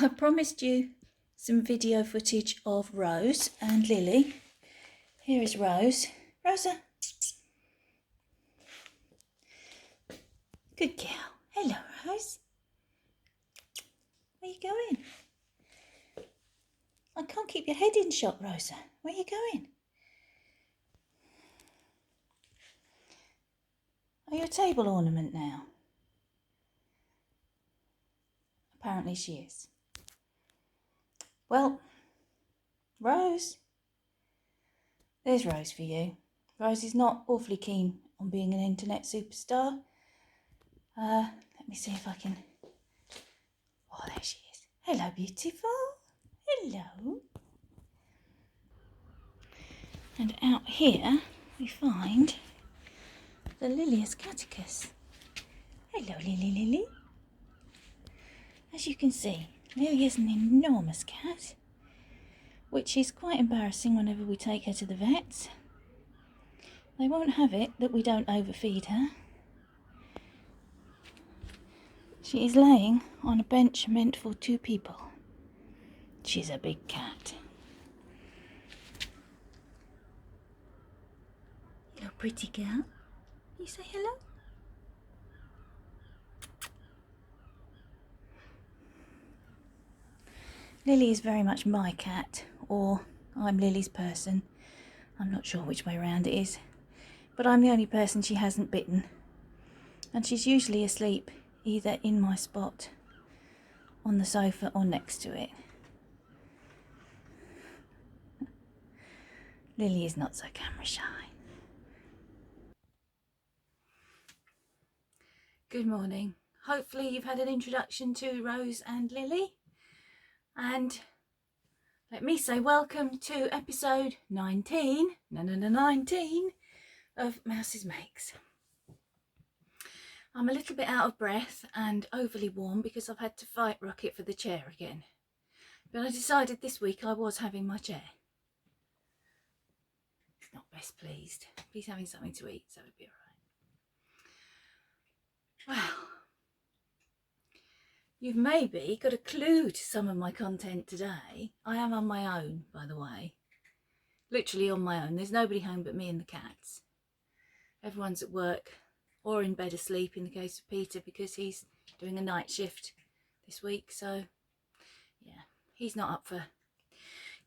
I promised you some video footage of Rose and Lily. Here is Rose. Rosa. Good girl. Hello, Rose. Where are you going? I can't keep your head in shot, Rosa. Where are you going? Are you a table ornament now? Apparently she is. Well, Rose. There's Rose for you. Rose is not awfully keen on being an internet superstar. Let me see if I can... Oh, there she is. Hello, beautiful. Hello. And out here we find the Lilius caticus. Hello, Lily. As you can see, Lily is an enormous cat, which is quite embarrassing whenever we take her to the vets. They won't have it that we don't overfeed her. She is laying on a bench meant for 2 people. She's a big cat. Hello, pretty girl. You say hello? Lily is very much my cat, or I'm Lily's person. I'm not sure which way round it is, but I'm the only person she hasn't bitten. And she's usually asleep either in my spot, on the sofa, or next to it. Lily is not so camera shy. Good morning. Hopefully you've had an introduction to Rose and Lily. And let me say welcome to episode 19 of Mouse's Makes. I'm a little bit out of breath and overly warm because I've had to fight Rocket for the chair again. But I decided this week I was having my chair. He's not best pleased. He's having something to eat, so it'll be alright. Well, you've maybe got a clue to some of my content today. I am on my own, by the way. Literally on my own. There's nobody home but me and the cats. Everyone's at work or in bed asleep in the case of Peter because he's doing a night shift this week. So, yeah, he's not up for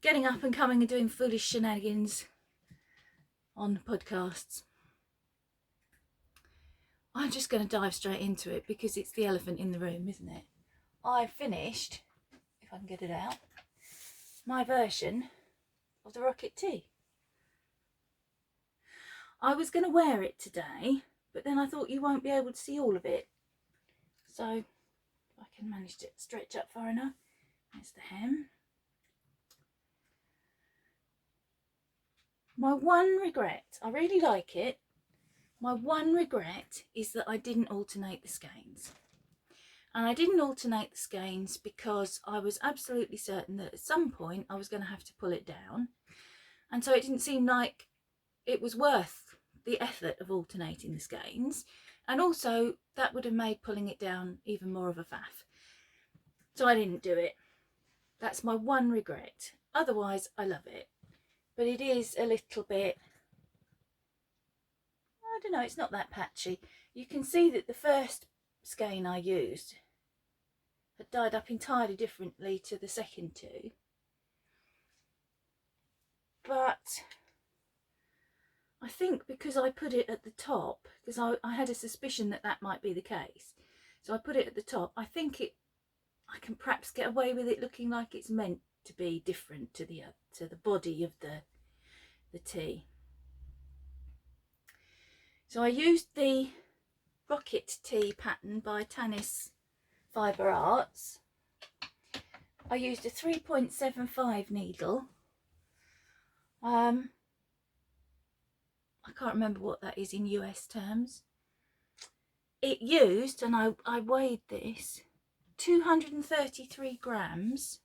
getting up and coming and doing foolish shenanigans on podcasts. I'm just going to dive straight into it because it's the elephant in the room, isn't it? I finished, if I can get it out, my version of the Rocket Tee. I was going to wear it today, but then I thought you won't be able to see all of it. So, if I can manage to stretch up far enough. There's the hem. My one regret, I really like it. My one regret is that I didn't alternate the skeins. And I didn't alternate the skeins because I was absolutely certain that at some point I was going to have to pull it down. And so it didn't seem like it was worth the effort of alternating the skeins. And also that would have made pulling it down even more of a faff. So I didn't do it. That's my one regret. Otherwise, I love it. But it is a little bit... I don't know, it's not that patchy. You can see that the first skein I used had dyed up entirely differently to the second 2. But I think because I put it at the top, because I had a suspicion that that might be the case, so I put it at the top. I think I can perhaps get away with it looking like it's meant to be different to the body of the tee. So I used the Rocket Tee pattern by Tanis Fibre Arts. I used a 3.75 needle. I can't remember what that is in US terms. It used, and I weighed this, 233 grams,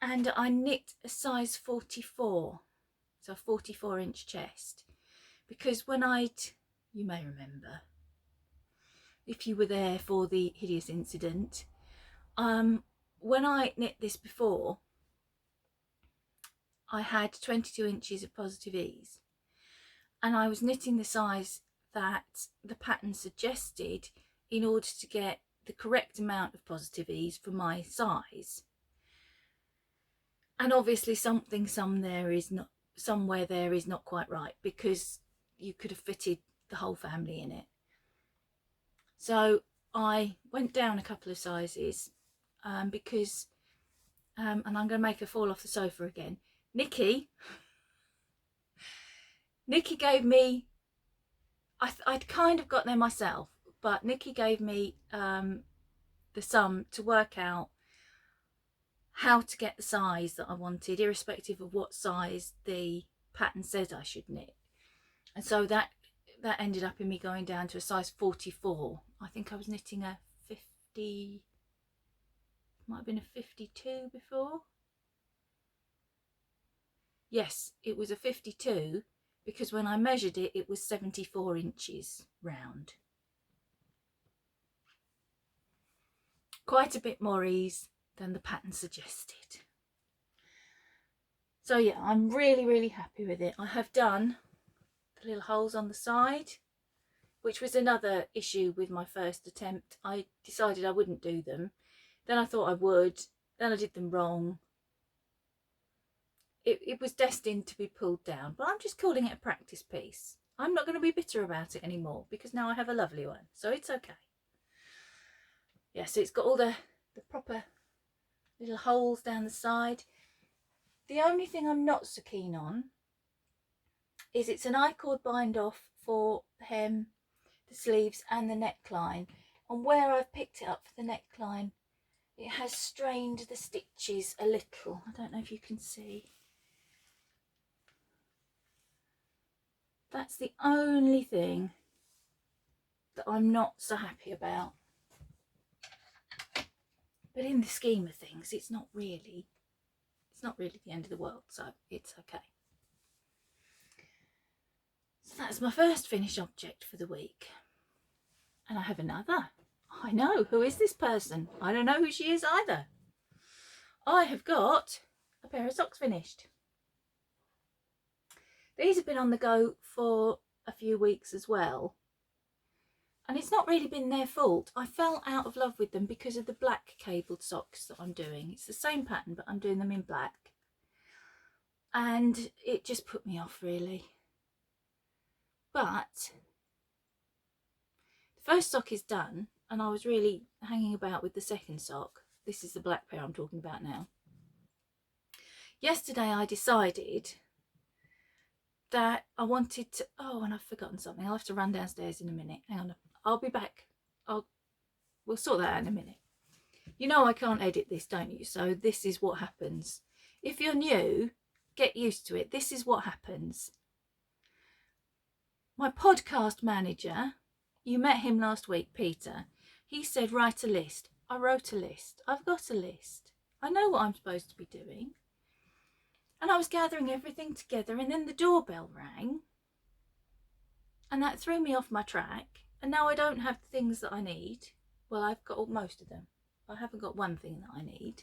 and I knit a size 44, so a 44-inch chest. Because when you may remember, if you were there for the hideous incident, When I knit this before, I had 22 inches of positive ease, and I was knitting the size that the pattern suggested in order to get the correct amount of positive ease for my size. And obviously somewhere there is not quite right, because you could have fitted the whole family in it. So I went down a couple of sizes because and I'm going to make her fall off the sofa again. Nikki gave me, I'd kind of got there myself, but Nikki gave me the sum to work out how to get the size that I wanted, irrespective of what size the pattern said I should knit. And so that ended up in me going down to a size 44. I think I was knitting a 50, might have been a 52 before. Yes, it was a 52, because when I measured it, it was 74 inches round. Quite a bit more ease than the pattern suggested. So yeah, I'm really, really happy with it. I have done the little holes on the side, which was another issue with my first attempt. I decided I wouldn't do them. Then I thought I would. Then I did them wrong. It was destined to be pulled down, but I'm just calling it a practice piece. I'm not going to be bitter about it anymore, because now I have a lovely one, so it's okay. Yeah, so it's got all the proper little holes down the side. The only thing I'm not so keen on is it's an I-cord bind off for the hem, the sleeves and the neckline. And where I've picked it up for the neckline, it has strained the stitches a little. I don't know if you can see. That's the only thing that I'm not so happy about. But in the scheme of things, it's not really the end of the world, so it's okay. So that's my first finished object for the week. And I have another. I know, who is this person? I don't know who she is either. I have got a pair of socks finished. These have been on the go for a few weeks as well. And it's not really been their fault. I fell out of love with them because of the black cabled socks that I'm doing. It's the same pattern, but I'm doing them in black. And it just put me off, really. But the first sock is done, and I was really hanging about with the second sock. This is the black pair I'm talking about now. Yesterday I decided that I wanted to, oh, and I've forgotten something. I'll have to run downstairs in a minute. Hang on, I'll be back. We'll sort that out in a minute. You know I can't edit this, don't you? So this is what happens. If you're new, get used to it. This is what happens. My podcast manager, you met him last week, Peter. He said, write a list. I wrote a list. I've got a list. I know what I'm supposed to be doing. And I was gathering everything together, and then the doorbell rang. And that threw me off my track. And now I don't have the things that I need. Well, I've got most of them. I haven't got one thing that I need.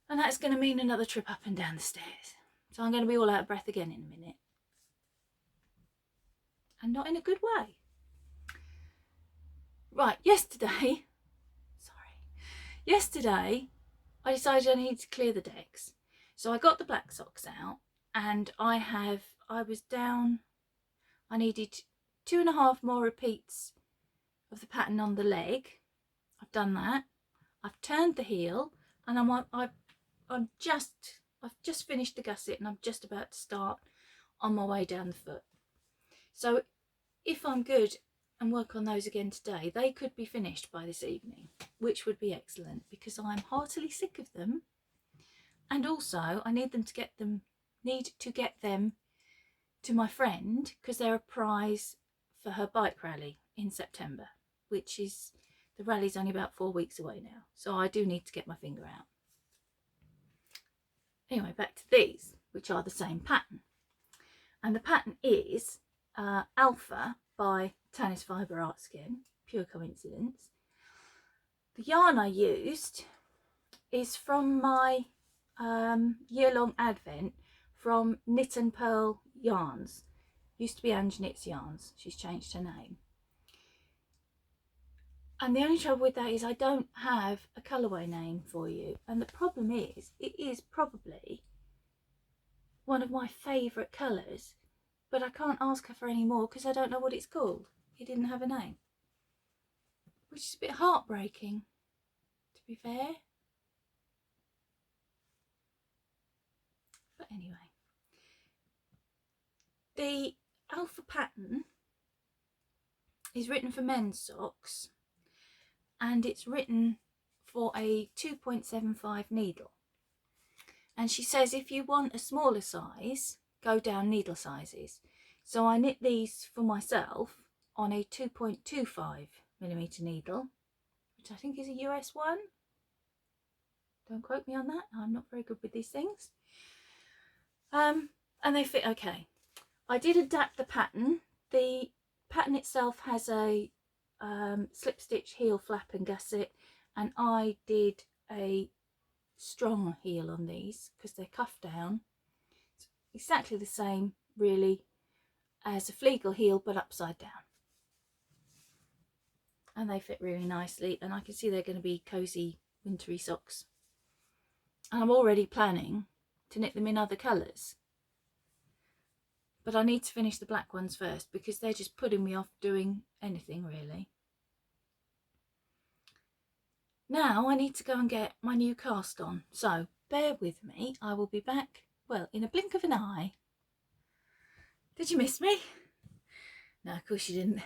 And that's going to mean another trip up and down the stairs. So I'm going to be all out of breath again in a minute. And not in a good way. Right, yesterday I decided I needed to clear the decks. So I got the black socks out, and I was down, I needed 2.5 more repeats of the pattern on the leg. I've done that. I've turned the heel, and I've just finished the gusset, and I'm just about to start on my way down the foot. So if I'm good and work on those again today, they could be finished by this evening, which would be excellent, because I'm heartily sick of them. And also I need to get them to my friend, because they're a prize for her bike rally in September, which is, the rally's only about 4 weeks away now. So I do need to get my finger out. Anyway, back to these, which are the same pattern. And the pattern is Alpha by Tannis Fibre Art Skin, pure coincidence. The yarn I used is from my year-long advent from Knit and Pearl Yarns. Used to be Ange Knits Yarns. She's changed her name. And the only trouble with that is I don't have a colourway name for you. And the problem is, it is probably one of my favourite colours, but I can't ask her for any more because I don't know what it's called. It didn't have a name. Which is a bit heartbreaking, to be fair. But anyway. The alpha pattern is written for men's socks, and it's written for a 2.75 needle. And she says if you want a smaller size, go down needle sizes. So I knit these for myself on a 2.25mm needle, which I think is a US one. Don't quote me on that, I'm not very good with these things. And they fit okay. I did adapt the pattern. The pattern itself has a slip stitch heel flap and gusset, and I did a strong heel on these because they're cuffed down. It's exactly the same really as a Flegel heel, but upside down, and they fit really nicely, and I can see they're going to be cozy wintry socks. And I'm already planning to knit them in other colours, but I need to finish the black ones first because they're just putting me off doing anything really. Now I need to go and get my new cast on, so bear with me. I will be back, well, in a blink of an eye. Did you miss me? No, of course you didn't.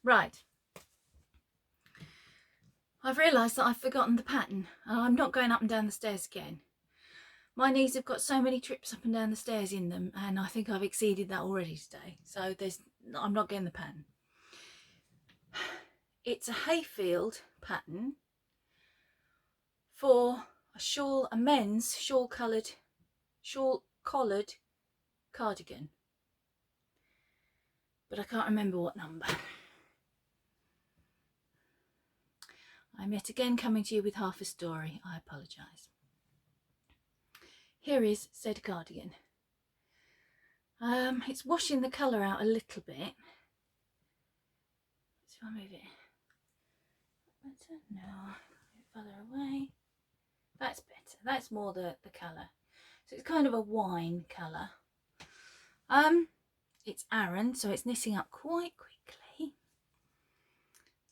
Right. I've realised that I've forgotten the pattern, and I'm not going up and down the stairs again. My knees have got so many trips up and down the stairs in them, and I think I've exceeded that already today. So I'm not getting the pattern. It's a hayfield pattern for a men's shawl collared cardigan, but I can't remember what number. I'm yet again coming to you with half a story. I apologise. Here is said cardigan. It's washing the colour out a little bit. So I'll move it. Better? No, move it further away. That's better. That's more the colour. So it's kind of a wine colour. It's Aran, so it's knitting up quite quickly.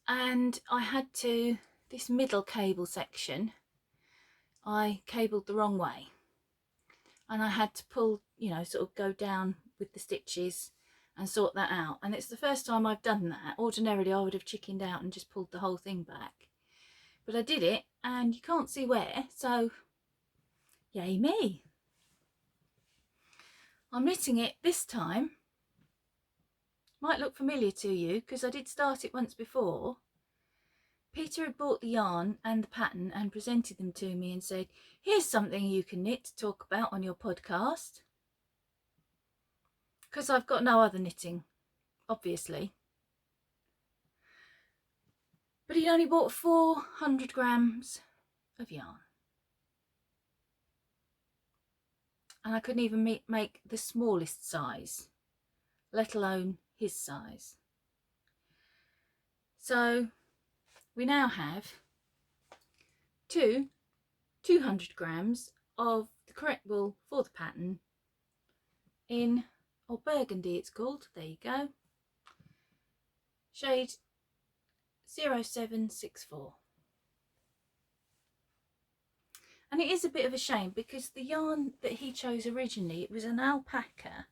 And I had to, this middle cable section, I cabled the wrong way. And I had to pull, you know, sort of go down with the stitches and sort that out. And it's the first time I've done that. Ordinarily I would have chickened out and just pulled the whole thing back. But I did it, and you can't see where, so yay me. I'm knitting it this time. Might look familiar to you because I did start it once before. Peter had bought the yarn and the pattern and presented them to me and said, here's something you can knit to talk about on your podcast. Because I've got no other knitting, obviously. But he only bought 400 grams of yarn. And I couldn't even make the smallest size, let alone his size. So we now have 200 grams of the correct wool for the pattern in, or burgundy it's called, there you go, shade 0764. And it is a bit of a shame because the yarn that he chose originally, it was an alpaca,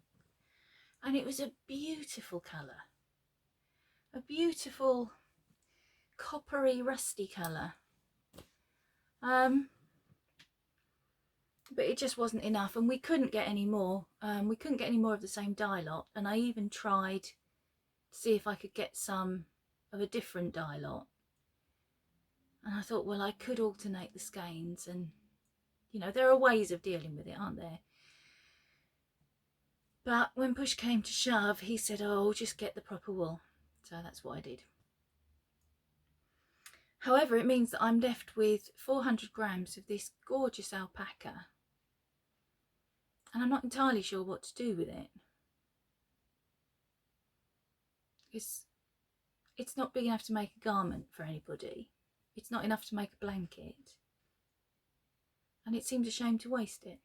and it was a beautiful colour, a beautiful coppery rusty colour, but it just wasn't enough, and we couldn't get any more. We couldn't get any more of the same dye lot, and I even tried to see if I could get some of a different dye lot, and I thought, well, I could alternate the skeins, and you know, there are ways of dealing with it, aren't there? But when push came to shove, he said, oh, just get the proper wool. So that's what I did. However, it means that I'm left with 400 grams of this gorgeous alpaca, and I'm not entirely sure what to do with it. It's not big enough to make a garment for anybody. It's not enough to make a blanket, and it seems a shame to waste it.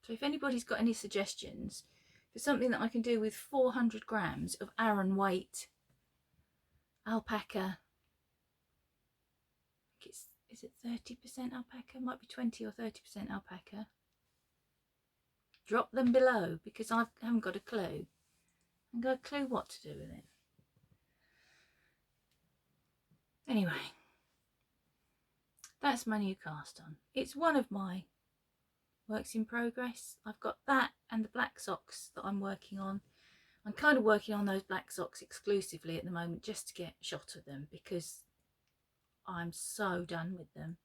So if anybody's got any suggestions for something that I can do with 400 grams of Aran weight alpaca, I think is it 30% alpaca? Might be 20 or 30% alpaca. Drop them below, because I haven't got a clue. I haven't got a clue what to do with it. Anyway, that's my new cast on. It's one of my works in progress. I've got that and the black socks that I'm working on. I'm kind of working on those black socks exclusively at the moment, just to get a shot of them, because I'm so done with them.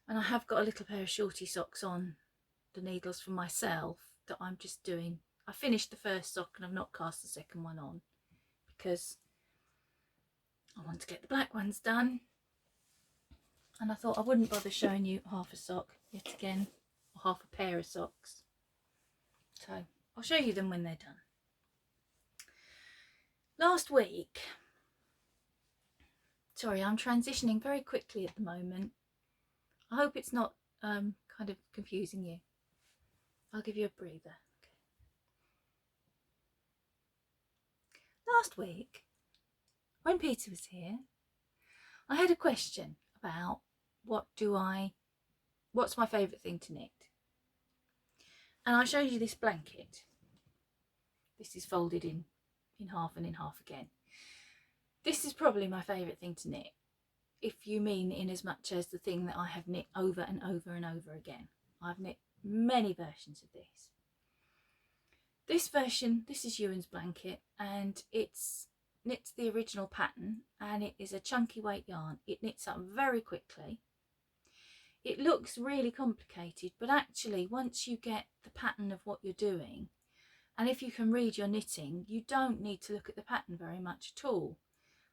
And I have got a little pair of shorty socks on the needles for myself that I'm just doing. I finished the first sock and I've not cast the second one on because I want to get the black ones done. And I thought I wouldn't bother showing you half a sock yet again, or half a pair of socks. So I'll show you them when they're done. Last week, sorry, I'm transitioning very quickly at the moment. I hope it's not kind of confusing you. I'll give you a breather. Okay. Last week, when Peter was here, I had a question about what's my favourite thing to knit. And I showed you this blanket. This is folded in half and in half again. This is probably my favourite thing to knit, if you mean in as much as the thing that I have knit over and over and over again. I've knit many versions of this. This version, this is Ewan's blanket, and it's knits the original pattern, and it is a chunky weight yarn. It knits up very quickly. It looks really complicated, but actually once you get the pattern of what you're doing, and if you can read your knitting, you don't need to look at the pattern very much at all.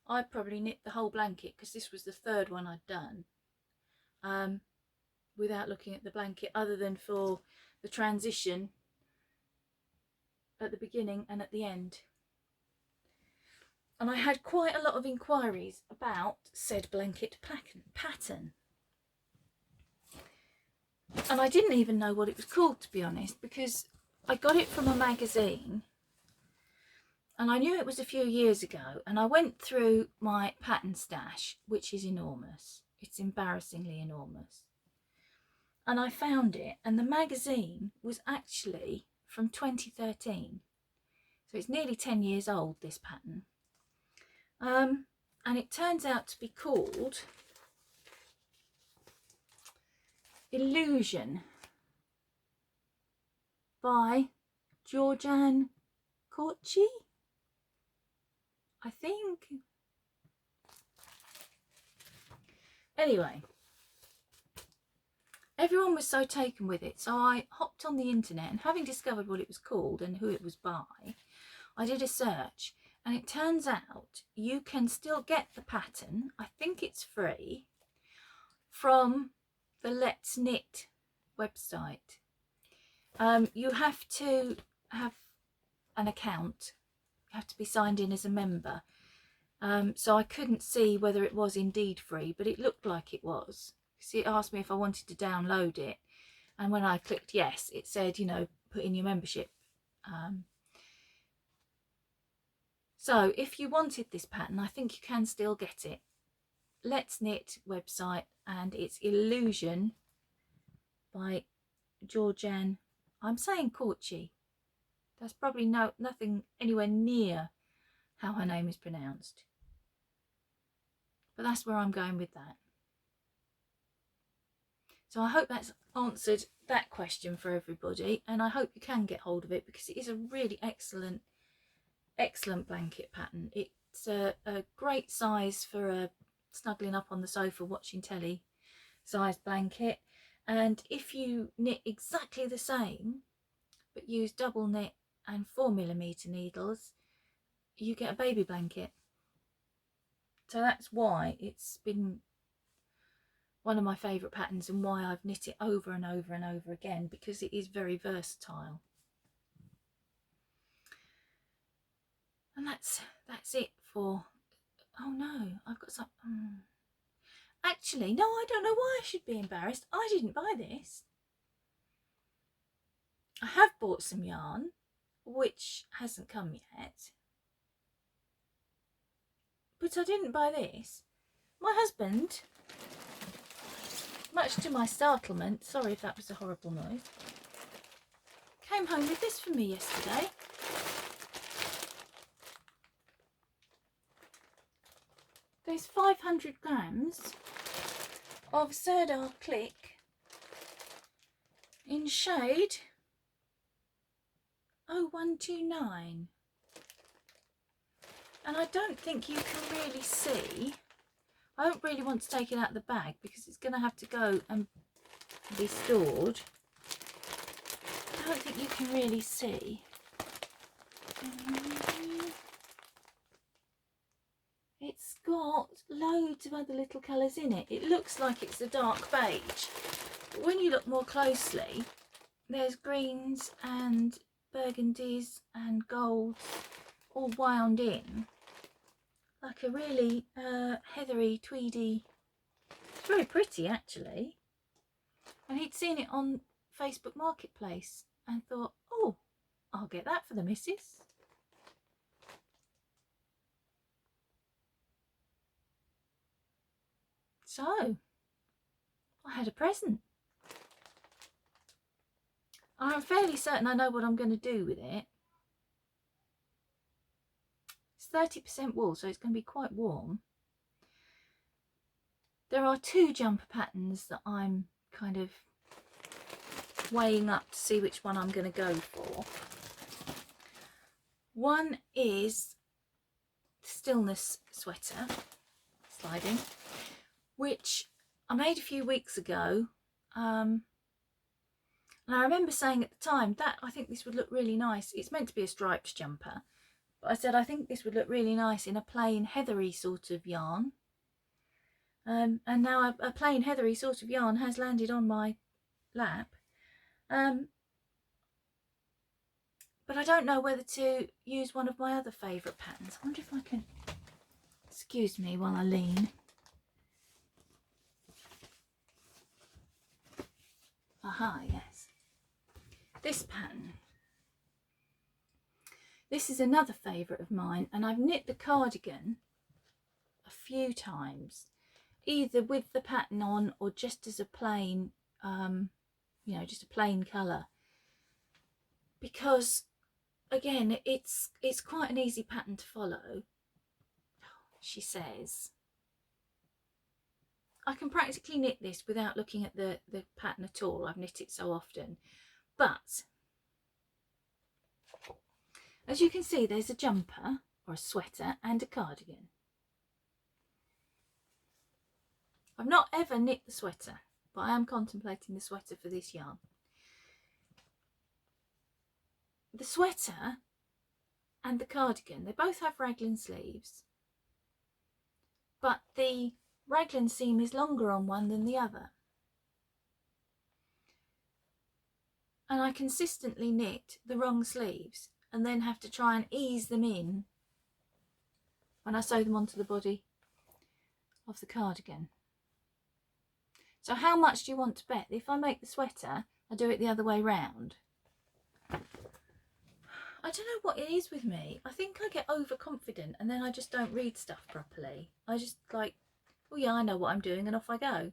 I probably knit the whole blanket, because this was the third one I'd done, without looking at the blanket, other than for the transition at the beginning and at the end. And I had quite a lot of inquiries about said blanket pattern. And I didn't even know what it was called, to be honest, because I got it from a magazine and I knew it was a few years ago, and I went through my pattern stash, which is enormous. It's embarrassingly enormous. And I found it, and the magazine was actually from 2013. So it's nearly 10 years old, this pattern. And it turns out to be called Illusion by Georgianne Corci, I think. Anyway, everyone was so taken with it, so I hopped on the internet, and having discovered what it was called and who it was by, I did a search, and it turns out you can still get the pattern, I think it's free, from the Let's Knit website. You have to have an account, you have to be signed in as a member, so I couldn't see whether it was indeed free, but it looked like it was. See, it asked me if I wanted to download it, and when I clicked yes, it said, you know, put in your membership. So if you wanted this pattern, I think you can still get it. Let's Knit website, and it's Illusion by Georgianne, I'm saying Corci. That's probably nothing anywhere near how her name is pronounced, but that's where I'm going with that. So I hope that's answered that question for everybody, and I hope you can get hold of it, because it is a really excellent blanket pattern. It's a great size for a snuggling up on the sofa watching telly sized blanket, and if you knit exactly the same but use double knit and 4mm needles, you get a baby blanket. So that's why it's been one of my favourite patterns and why I've knit it over and over and over again, because it is very versatile. And that's it for, oh no, I've got some, actually, no, I don't know why I should be embarrassed. I didn't buy this. I have bought some yarn, which hasn't come yet. But I didn't buy this. My husband, much to my startlement, sorry if that was a horrible noise, came home with this for me yesterday. There's 500 grams of Serdar Click in shade 0129. And I don't think you can really see. I don't really want to take it out of the bag because it's going to have to go and be stored. I don't think you can really see. It's got loads of other little colours in it. It looks like it's a dark beige, but when you look more closely, there's greens and burgundies and golds all wound in like a really heathery, tweedy. It's very pretty actually. And he'd seen it on Facebook Marketplace and thought, oh, I'll get that for the missus. So I had a present. I'm fairly certain I know what I'm going to do with it. It's 30% wool, so it's going to be quite warm. There are two jumper patterns that I'm kind of weighing up to see which one I'm going to go for. One is Stillness Sweater, sliding, which I made a few weeks ago. And I remember saying at the time that I think this would look really nice. It's meant to be a striped jumper, but I said I think this would look really nice in a plain heathery sort of yarn. And now a plain heathery sort of yarn has landed on my lap. But I don't know whether to use one of my other favourite patterns. I wonder if I can, excuse me while I lean. Aha, yes. This pattern. This is another favourite of mine, and I've knit the cardigan a few times, either with the pattern on or just as a plain, you know, just a plain colour. Because, again, it's quite an easy pattern to follow. She says, I can practically knit this without looking at the pattern at all. I've knit it so often. But as you can see, there's a jumper or a sweater and a cardigan. I've not ever knit the sweater, but I am contemplating the sweater for this yarn. The sweater and the cardigan, they both have raglan sleeves, but the raglan seam is longer on one than the other. And I consistently knit the wrong sleeves and then have to try and ease them in when I sew them onto the body of the cardigan. So how much do you want to bet that if I make the sweater, I do it the other way round? I don't know what it is with me. I think I get overconfident and then I just don't read stuff properly. I just like, oh yeah, I know what I'm doing, and off I go.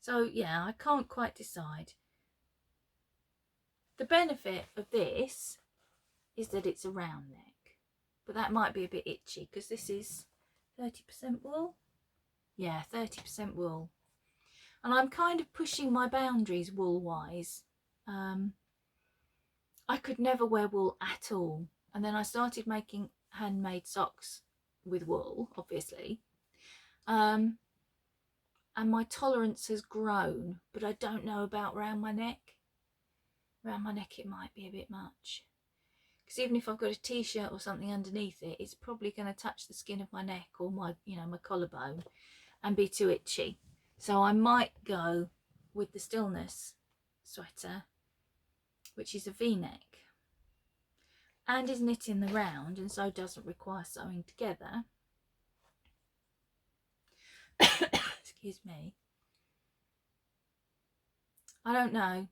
So yeah, I can't quite decide. The benefit of this is that it's a round neck, but that might be a bit itchy because this is 30% wool. Yeah, 30% wool. And I'm kind of pushing my boundaries wool wise. I could never wear wool at all. And then I started making handmade socks with wool, obviously. And my tolerance has grown, but I don't know about round my neck. Around my neck it might be a bit much. Because even if I've got a t-shirt or something underneath it, it's probably going to touch the skin of my neck or my, my collarbone and be too itchy. So I might go with the Stillness sweater, which is a v-neck and is knit in the round and so doesn't require sewing together. Excuse me. I don't know.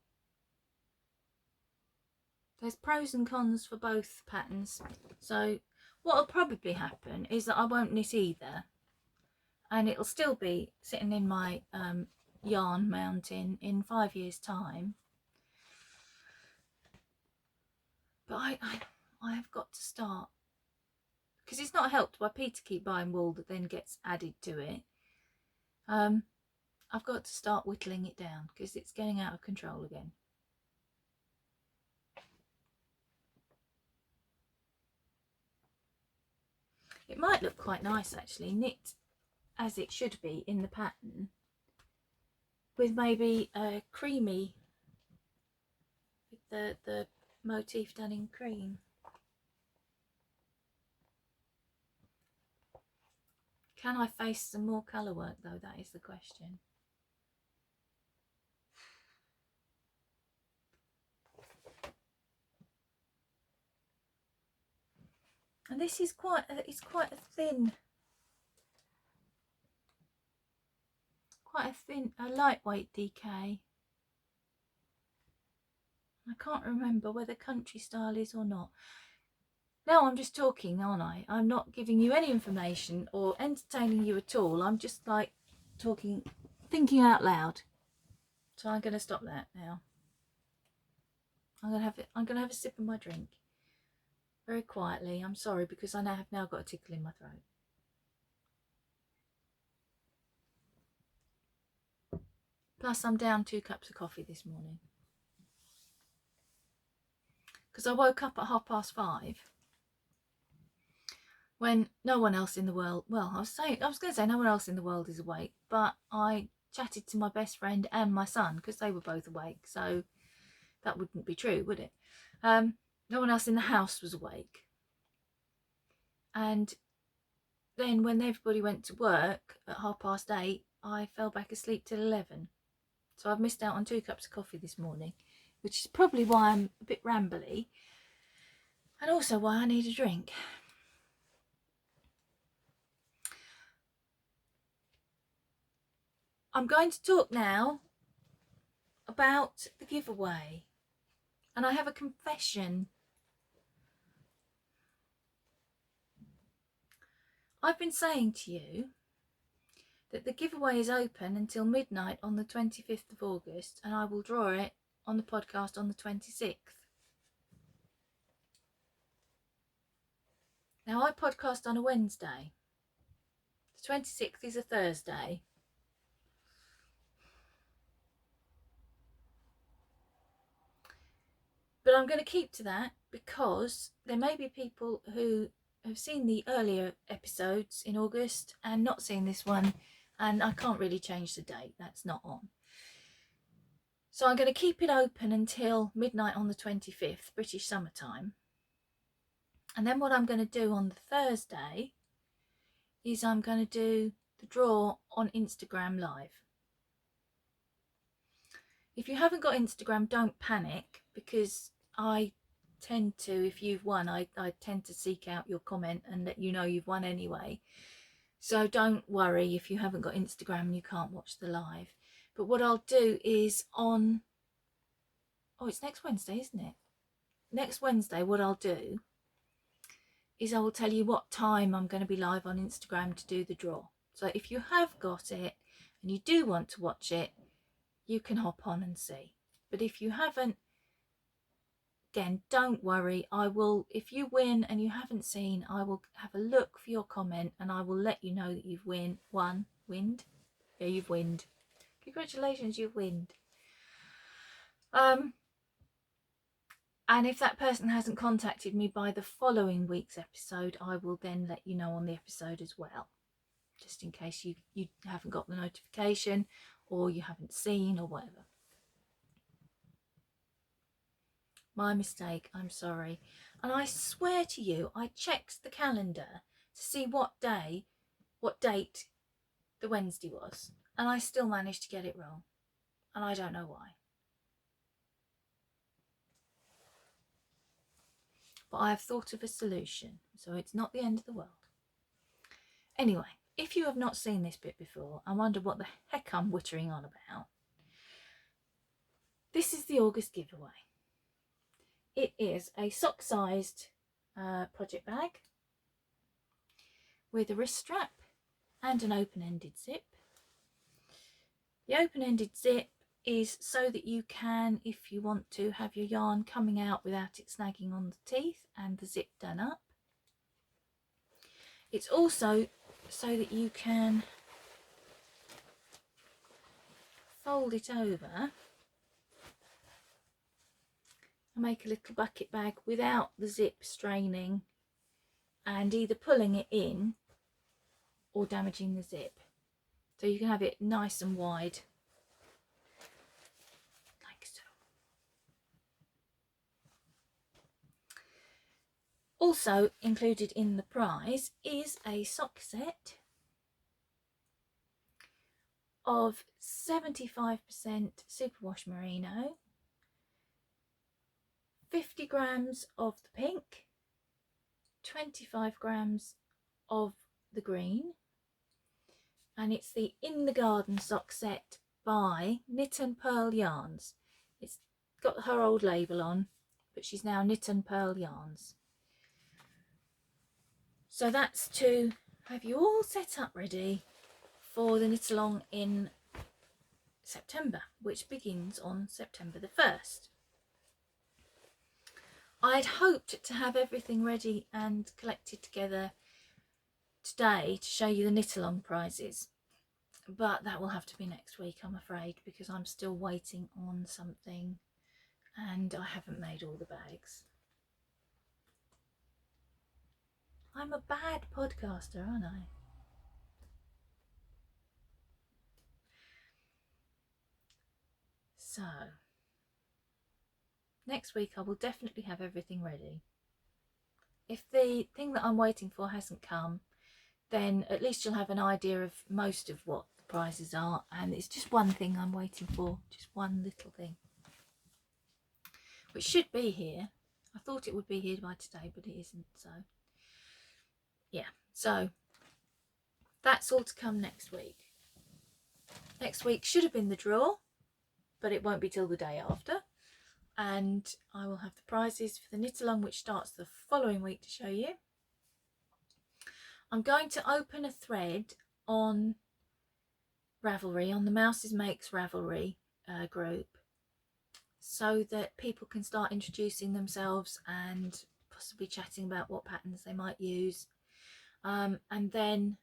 There's pros and cons for both patterns. So what will probably happen is that I won't knit either. And it'll still be sitting in my yarn mountain in 5 years' time. But I have got to start. Because it's not helped by Peter keep buying wool that then gets added to it. I've got to start whittling it down because it's getting out of control again. It might look quite nice actually, knit as it should be in the pattern, with maybe a creamy, with the motif done in cream. Can I face some more colour work though? That is the question. And this is quite a thin, a lightweight DK. I can't remember whether country style is or not. Now I'm just talking, aren't I? I'm not giving you any information or entertaining you at all. I'm just like talking, thinking out loud. So I'm going to stop that now. I'm going to have a sip of my drink. Very quietly. I'm sorry because I have now got a tickle in my throat. Plus I'm down 2 cups of coffee this morning. Because I woke up at 5:30 when no one else in the world, well, I was going to say no one else in the world is awake, but I chatted to my best friend and my son because they were both awake, so that wouldn't be true, would it? No one else in the house was awake. And then when everybody went to work at 8:30, I fell back asleep till 11. So I've missed out on 2 cups of coffee this morning, which is probably why I'm a bit rambly and also why I need a drink. I'm going to talk now about the giveaway, and I have a confession. I've been saying to you that the giveaway is open until midnight on the 25th of August, and I will draw it on the podcast on the 26th. Now I podcast on a Wednesday. The 26th is a Thursday. But I'm going to keep to that because there may be people who have seen the earlier episodes in August and not seen this one, and I can't really change the date. That's not on. So I'm going to keep it open until midnight on the 25th, British summertime. And then what I'm going to do on the Thursday is I'm going to do the draw on Instagram Live. If you haven't got Instagram, don't panic, because I tend to, if you've won, I tend to seek out your comment and let you know you've won anyway. So don't worry if you haven't got Instagram and you can't watch the live. But what I'll do is on, it's next Wednesday, isn't it? Next Wednesday, what I'll do is I will tell you what time I'm going to be live on Instagram to do the draw. So if you have got it and you do want to watch it, you can hop on and see. But if you haven't, again, don't worry. I will, if you win and you haven't seen, I will have a look for your comment and I will let you know that you've winned. Yeah, you've winned. Congratulations, you've winned. And if that person hasn't contacted me by the following week's episode, I will then let you know on the episode as well, just in case you haven't got the notification or you haven't seen or whatever. My mistake, I'm sorry. And I swear to you, I checked the calendar to see what date the Wednesday was, and I still managed to get it wrong, and I don't know why. But I have thought of a solution, so it's not the end of the world. Anyway, if you have not seen this bit before and wonder what the heck I'm wittering on about, this is the August giveaway. It is a sock-sized project bag with a wrist strap and an open-ended zip. The open-ended zip is so that you can, if you want to, have your yarn coming out without it snagging on the teeth and the zip done up. It's also so that you can fold it over and make a little bucket bag without the zip straining and either pulling it in or damaging the zip. So you can have it nice and wide, like so. Also included in the prize is a sock set of 75% superwash merino, 50 grams of the pink, 25 grams of the green, and it's the In the Garden sock set by Knit and Purl Yarns. It's got her old label on, but she's now Knit and Purl Yarns. So that's to have you all set up ready for the knit along in September, which begins on September the 1st. I'd hoped to have everything ready and collected together today to show you the knit along prizes, but that will have to be next week, I'm afraid, because I'm still waiting on something and I haven't made all the bags. I'm a bad podcaster, aren't I? So next week I will definitely have everything ready. If the thing that I'm waiting for hasn't come, then at least you'll have an idea of most of what the prizes are, and it's just one thing I'm waiting for, just one little thing, which should be here. I thought it would be here by today, but it isn't. So yeah, so that's all to come next week. Next week should have been the draw, but it won't be till the day after, and I will have the prizes for the knit along, which starts the following week, to show you. I'm going to open a thread on Ravelry, on the Mouses Makes Ravelry group, so that people can start introducing themselves and possibly chatting about what patterns they might use. And then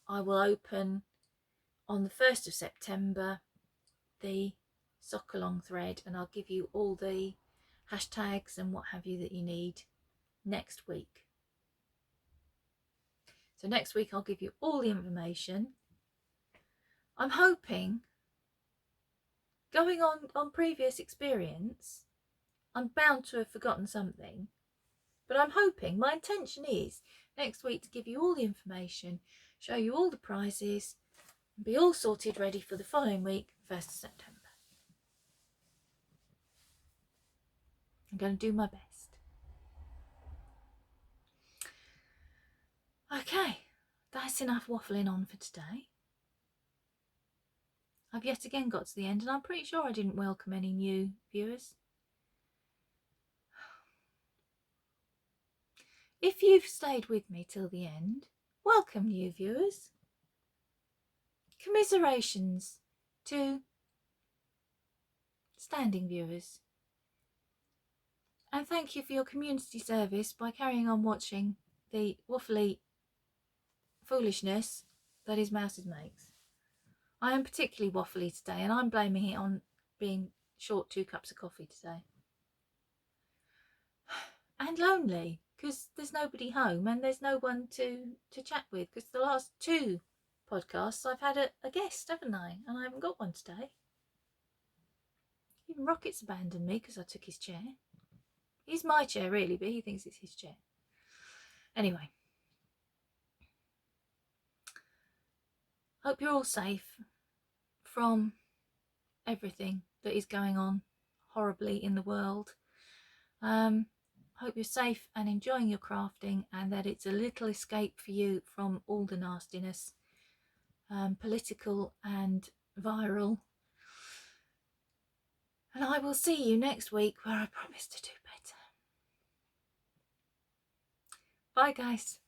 I will open on the 1st of September the sock along thread, and I'll give you all the hashtags and what have you that you need next week. So next week I'll give you all the information. I'm hoping, going on previous experience, I'm bound to have forgotten something, but I'm hoping, my intention is next week to give you all the information, show you all the prizes, and be all sorted ready for the following week, 1st of September. I'm going to do my best. Okay, that's enough waffling on for today. I've yet again got to the end, and I'm pretty sure I didn't welcome any new viewers. If you've stayed with me till the end, welcome new viewers. Commiserations to standing viewers. And thank you for your community service by carrying on watching the waffly foolishness that is Mouses Makes. I am particularly waffly today, and I'm blaming it on being short 2 cups of coffee today. And lonely, because there's nobody home and there's no one to chat with, because the last 2 podcasts I've had a guest, haven't I? And I haven't got one today. Even Rocket's abandoned me because I took his chair. It's my chair really, but he thinks it's his chair. Anyway, hope you're all safe from everything that is going on horribly in the world. Hope you're safe and enjoying your crafting, and that it's a little escape for you from all the nastiness, political and viral. And I will see you next week, where I promise to do better. Bye guys.